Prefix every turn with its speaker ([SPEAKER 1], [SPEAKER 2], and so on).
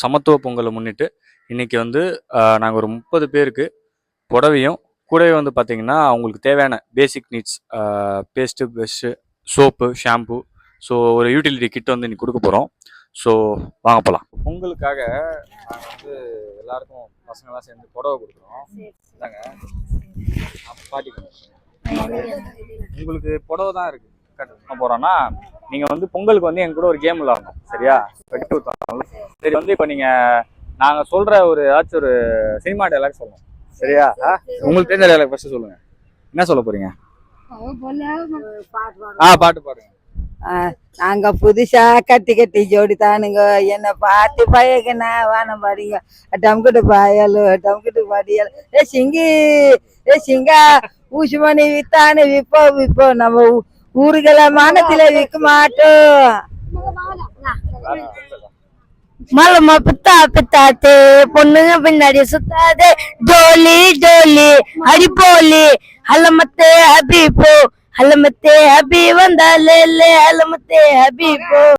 [SPEAKER 1] சமத்துவ பொங்கலை முன்னிட்டு இன்னைக்கு வந்து நாங்கள் ஒரு 30 பேருக்கு புடவையும் கூடவே வந்து பார்த்தீங்கன்னா அவங்களுக்கு தேவையான basic needs paste brush soap shampoo so ஒரு யூட்டிலிட்டி கிட் வந்து இன்னைக்கு கொடுக்க போகிறோம். ஸோ வாங்க போகலாம். பொங்கலுக்காக நாங்கள் வந்து எல்லாருக்கும் பசங்களாம் சேர்ந்து புடவை கொடுக்குறோம். பாட்டிக்கு உங்களுக்கு புடவை தான் இருக்குது கட்ட போகிறோன்னா நீங்கள் வந்து பொங்கலுக்கு வந்து எங்க கூட ஒரு கேம் விளாடணும். சரியா? வெட்டு ஊற்றணும். சரி வந்து இப்போ நீங்கள் நாங்கள் சொல்கிற ஒரு ஏதாச்சும் ஒரு சினிமா டைலாக் சொல்லணும். சரியா? உங்களுக்கு தெரிஞ்ச டைலாக் ஃபர்ஸ்ட் சொல்லுங்க. என்ன சொல்ல போறீங்க? பாட்டு பாடுங்க.
[SPEAKER 2] நாங்க புதுசா கட்டி ஜோடி தானுங்க என்ன பார்த்து பயக்கனா வானம் பாடிங்க டம்கிட்டு பாயலு டம்கிட்டு பாடியல் ஏ சிங்கா ஊசி மணி வித்தானு விப்போ நம்ம ஊருகளை மானத்தில விற்க மாட்டோம். மலமா பித்தாத்தே பொண்ணுங்க பின்னாடி சுத்தாதே ஜோலி அடி போலி ஹலமத்தே ஹபீபோ ஹலமத்தே ஹபீ வந்தாலே ஹலமத்தே ஹபீபோ.